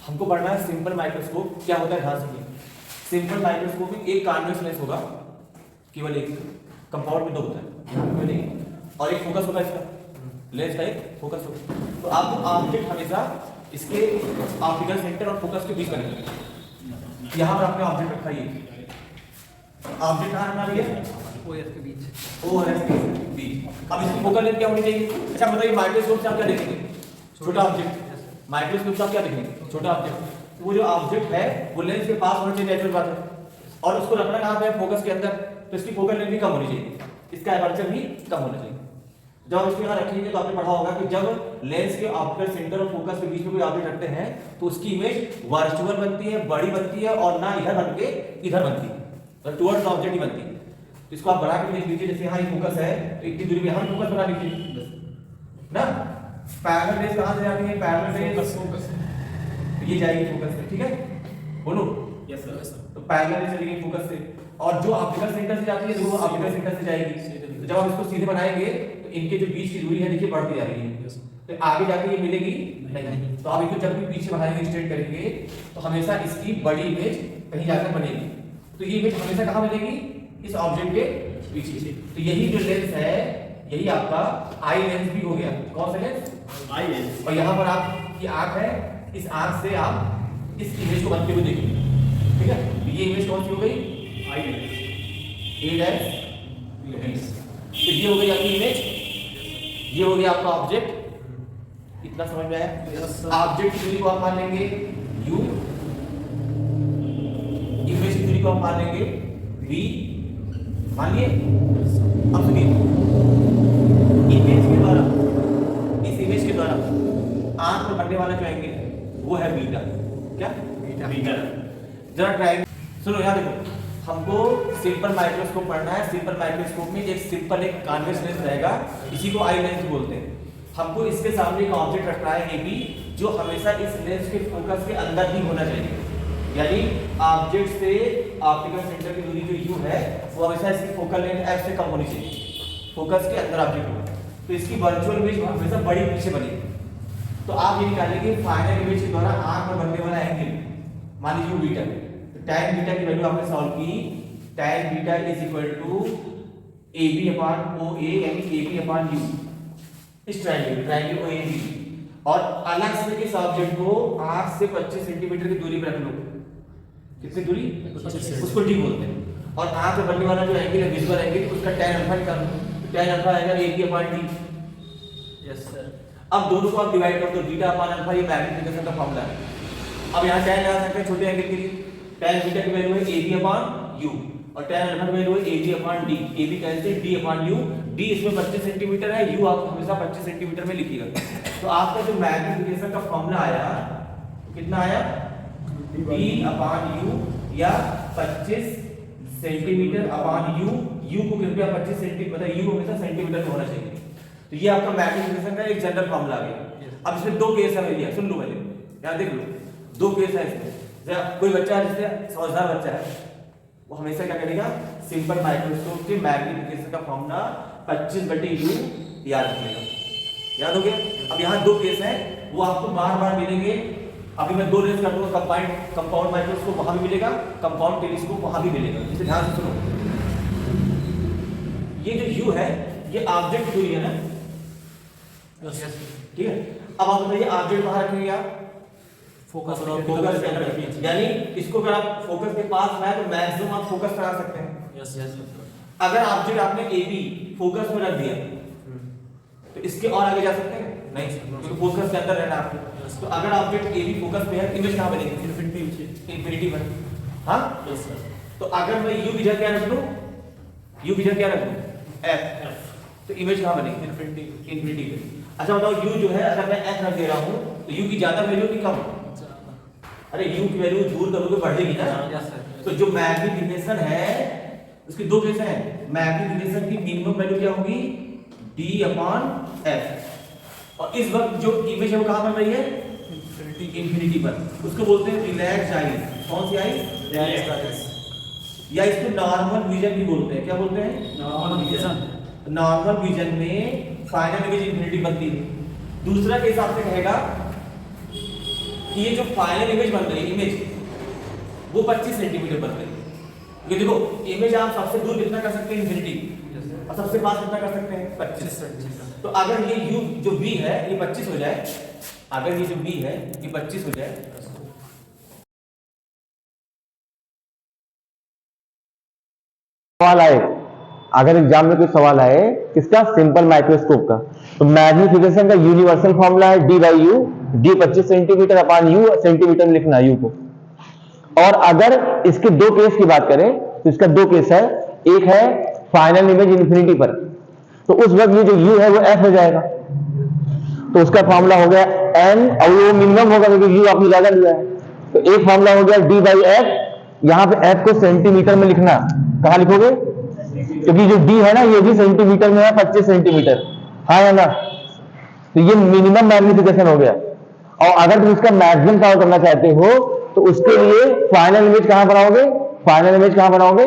हमको पढ़ना है सिंपल माइक्रोस्कोप क्या होता है, ध्यान सुनिए। सिंपल माइक्रोस्कोप में एक कॉन्वेक्स लेंस होगा, केवल एक, कंपाउंड में दो होता है केवल एक, और एक फोकस होगा, इसका लेंस का एक फोकस होगा। तो आपको ऑब्जेक्ट हमेशा इसके ऑप्टिकल सेंटर और फोकस के बीच बनेगा। यहाँ पर आपने ऑब्जेक्ट रखा, ये ऑब्जेक्ट कहाँ रखना है, ओएस के बीच, ओएस के बीच। अब इसकी फोकल लेंथ क्या होनी चाहिए? अच्छा बताइए, माइक्रोस्कोप से आप क्या देखेंगे? छोटा ऑब्जेक्ट। माइक्रोस्कोप से आप क्या देखेंगे? छोटा ऑब्जेक्ट। तो वो जो ऑब्जेक्ट है वो लेंस के पास होना चाहिए, नेचुरल बात है, और उसको रखना कहाँ पे है? फोकस के अंदर। तो इसकी फोकल लेंथ भी कम होनी चाहिए, इसका एपर्चर भी कम होना चाहिए। जब इसको यहाँ रखेंगे तो आपने पढ़ा होगा कि जब लेंस के ऑप्टिकल सेंटर और फोकस के बीच में कोई ऑब्जेक्ट रखते हैं तो उसकी इमेज वर्चुअल बनती है, बड़ी बनती है, और ना इधर बन के इधर बनती है, टुवर्ड्स ऑब्जेक्ट ही बनती है। तो इसको आप बना के देख लीजिए, जैसे यहाँ फोकस है तो इतनी दूरी में यहाँ फोकस बना लीजिए ना। पैरेलल रेज कहाँ से जाती है? पैरेलल रेज फोकस, ये जाएगी फोकस से, ठीक है, बोलो यस सर। तो पैरेलल रेज चलेगी फोकस से, और जो ऑप्टिकल सेंटर से जाती है वो ऑप्टिकल सेंटर से जाएगी। तो जब आप इसको सीधे बनाएंगे तो इनके जो बीच की दूरी है देखिए बढ़ती जा रही है, तो आगे जाके ये मिलेगी नहीं। तो आप इसको जब भी पीछे बनाएंगे, स्ट्रेट करेंगे, तो हमेशा इसकी बड़ी इमेज कहीं जाकर बनेगी। तो ये इमेज हमेशा कहाँ मिलेगी? इस ऑब्जेक्ट के पीछे। तो यही जो लेंस है यही आपका आई लेंस भी हो गया। कौन सा लेंस? Eye lens. और यहाँ पर आपकी आंख है, इस आंख से आप इस इमेज को बनते हुए देखिए, ठीक है। तो ये इमेज कौन सी हो गई? आई लेंस, ए डैश। तो ये हो गई आपकी इमेज, ये हो गया आपका ऑब्जेक्ट। इतना समझ में आया? ऑब्जेक्ट की दूरी को आप मान लेंगे u, इमेज की दूरी को आप मान लेंगे v, मान लिए। अब सुनिए, इमेज के द्वारा, इस इमेज के द्वारा आंख पर बनने वाला जो एंगल है वो है बीटा। क्या? बीटा। जरा ट्राई सुनो, यहाँ देखो, हमको सिंपल माइक्रोस्कोप पढ़ना है। सिंपल माइक्रोस्कोप में एक सिंपल एक कॉन्वेक्स लेंस रहेगा, इसी को आई लेंस बोलते हैं। हमको इसके सामने एक ऑब्जेक्ट रखना है ए बी, जो हमेशा इस लेंस के फोकस के अंदर ही होना चाहिए। यानी ऑब्जेक्ट से ऑप्टिकल सेंटर की दूरी जो u है वो हमेशा इसकी फोकल लेंथ f से कम होनी चाहिए, फोकस के अंदर ऑब्जेक्ट होगा। तो इसकी वर्चुअल इमेज हमेशा बड़ी पीछे बनेगी। तो आप ये निकालेंगे फाइनल इमेज के द्वारा आंख में बनने वाला एंगल, मान लीजिए बीटा। तो tan बीटा की वैल्यू आपने सॉल्व की, tan beta is equal to AB upon OA, यानी AB अपॉन U, इस ट्रायंगल OAB। और अलग से इस ऑब्जेक्ट को आंख से 25 सेंटीमीटर की दूरी पर रख लो। कितनी दूरी? 25, उसको d बोलते हैं। और आंख में बनने वाला जो एंगल है, विजुअल एंगल, उसका tan अल्फा निकाल लो। तो tan अल्फा आएगा AB upon D। Yes sir. अब दोनों को आप डिवाइड कर दो, बीटा अपॉन अल्फा, ये मैग्नीफिकेशन का फार्मूला है। अब यहाँ tan लगा सकते हैं छोटे एंगल के लिए। tan बीटा की वैल्यू है AB अपॉन U, और tan अल्फा की वैल्यू है AB upon D। AB cancel, D upon U, D इसमें 25 सेंटीमीटर है, U आप हमेशा 25 सेंटीमीटर में लिखिएगा। तो आपका जो मैग्नीफिकेशन का फार्मूला आया कितना आया? D अपॉन U, या 25 सेंटीमीटर अपॉन U। U को कृपया 25 सेंटीमीटर, मतलब U हमेशा सेंटीमीटर में होना चाहिए। तो ये आपका मैग्नीफिकेशन का एक जनरल फार्मूला आ गया। अब इसमें दो केस है भैया, सुन लो पहले, यहाँ देख लो, दो केस है इसमें। कोई बच्चा है जिससे समझदार बच्चा है, वो हमेशा क्या करेगा? सिंपल माइक्रोस्कोप के मैग्नीफिकेशन का फार्मूला 25/u याद रखिएगा। याद हो गया? अब यहाँ दो केस हैं, वो आपको बार-बार मिलेंगे। अभी मैं दो लेंस कर दूंगा, कंपाउंड माइक्रोस्कोप वहां भी मिलेगा, कंपाउंड टेलीस्कोप वहां भी मिलेगा। इसे ध्यान से सुनो। ये जो u है ये ऑब्जेक्ट की दूरी है ना, ठीक है। अब आप बताइए ऑब्जेक्ट कहाँ रखेंगे आप? फोकस और फोकस के अंदर, यानी इसको अगर आप फोकस के पास है तो मैक्सिमम आप फोकस करा सकते हैं। Yes yes. अगर ऑब्जेक्ट आपने AB फोकस में रख दिया तो इसके और आगे जा सकते हैं नहीं, क्योंकि फोकस के अंदर रहना आपको। तो अगर ऑब्जेक्ट AB फोकस में है, इमेज कहाँ बनेगी? इंफिनिटी पर। हाँ यस सर। तो अगर मैं U इधर क्या रख लूं, U इधर क्या रख लूं? F, तो इमेज कहाँ बनेगी? इंफिनिटी पे। अच्छा बताओ, U जो है अगर मैं F रख दे रहा हूँ तो U की ज्यादा वैल्यू की कम? अरे U की वैल्यू दूर करोगे बढ़ेगी ना। Yes sir. तो जो मैग्नीफिकेशन है उसकी दो केस हैं। मैग्नीफिकेशन की मिनिमम वैल्यू क्या होगी? D upon F। और इस वक्त जो इमेज है वो कहाँ बन रही है? इंफिनिटी पर। उसको बोलते हैं रिलैक्स आईज। कौन सी आईज? Relax eyes. या इसको नॉर्मल विजन भी बोलते हैं। क्या बोलते हैं? Normal vision. नॉर्मल विजन में फाइनल इमेज इंफिनिटी बनती है। दूसरा केस आपसे कहेगा कि ये जो फाइनल इमेज बन रही है, इमेज वो 25 सेंटीमीटर बन रही है। ये देखो इमेज आप सबसे दूर कितना कर सकते हैं, इन्फिनिटी, और सबसे पास कितना कर सकते हैं, 25 सेंटीमीटर। तो अगर ये u जो v है ये 25 हो जाए, अगर ये जो v है ये 25 हो जाए, सवाल आए, अगर एग्जाम में कोई सवाल आए किसका, सिंपल माइक्रोस्कोप का, तो मैग्निफिकेशन का यूनिवर्सल फॉर्मूला है D by you, D 25 centimetre upon you, centimetre में लिखना यू को। और अगर इसके दो केस की बात करें तो इसका दो केस है, एक है फाइनल इमेज इन्फिनिटी पर, तो उस वक्त ये जो यू है वो एफ हो जाएगा, तो उसका फॉर्मूला हो गया एन, और वो मिनिमम होगा क्योंकि यू आपने ज्यादा लिया है, तो एक फॉर्मूला हो गया डी बाई एफ। यहां पे एफ को सेंटीमीटर में लिखना, कहां लिखोगे, क्योंकि जो डी है ना ये भी सेंटीमीटर में है, 25 सेंटीमीटर, हाँ है ना, तो ये मिनिमम मैग्निफिकेशन हो गया। और अगर तुम इसका मैक्सिमम फाइंड करना चाहते हो तो उसके लिए फाइनल इमेज कहां बनाओगे, फाइनल इमेज कहां बनाओगे,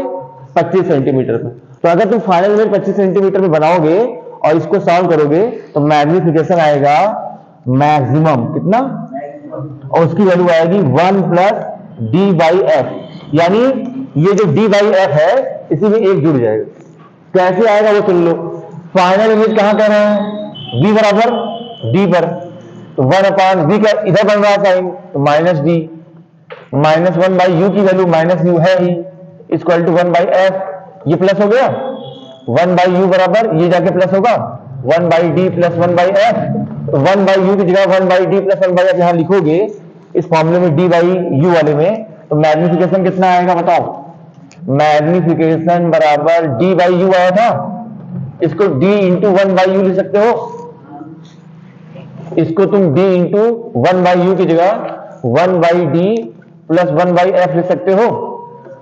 25 सेंटीमीटर पर। तो अगर तुम फाइनल इमेज 25 सेंटीमीटर में बनाओगे और इसको सॉल्व करोगे तो मैग्निफिकेशन आएगा मैक्सिमम कितना, और उसकी वैल्यू आएगी 1 प्लस डी बाई एफ, यानी ये जो डी बाई एफ है इसी में एक जुड़ जाएगा। कैसे आएगा वो सुन लो, फाइनल इमेज कहां कर रहे हैं, v बराबर डी पर, तो 1 अपान v का इधर बन रहा साइन, तो minus D, minus 1 by you की वैल्यू माइनस यू है ही, इक्वल टू 1 बाई एफ, ये प्लस हो गया, 1 बाई यू बराबर ये जाके प्लस होगा 1 by D plus 1 by F, तो 1 बाई यू की जगह 1 by D plus 1 by F यहां लिखोगे इस फॉर्मूले में डी बाई यू वाले में, तो मैग्निफिकेशन कितना आएगा बताओ, मैग्निफिकेशन बराबर डी बाई यू आया था, इसको d इंटू 1 बाई यू लिख सकते हो, इसको तुम d इंटू 1 बाई यू की जगह 1 by D plus 1 by F लिख सकते हो,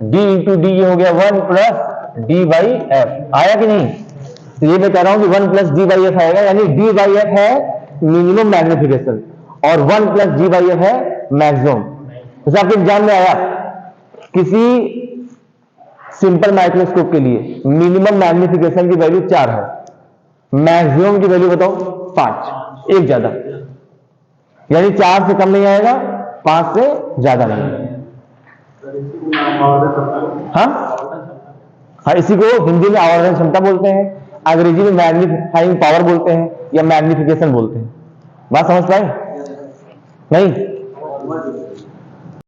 d इंटू डी ये हो गया 1 प्लस डी बाई एफ, आया कि नहीं। तो ये मैं कह रहा हूं कि 1 प्लस डी बाई एफ आएगा, यानी डी बाई एफ है मिनिमम मैग्निफिकेशन और 1 प्लस डी बाई एफ है मैक्सिमम। जैसे आपके एग्जाम में आया किसी सिंपल माइक्रोस्कोप के लिए मिनिमम मैग्निफिकेशन की वैल्यू 4 है, मैक्सिमम की वैल्यू बताओ 5, एक ज्यादा, यानी 4 से कम नहीं आएगा, 5 से ज्यादा नहीं। हाँ, इसी को हिंदी में आवर्धन क्षमता बोलते हैं, अंग्रेजी में मैग्नीफाइंग पावर बोलते हैं या मैग्निफिकेशन बोलते हैं। बात समझ पाए नहीं,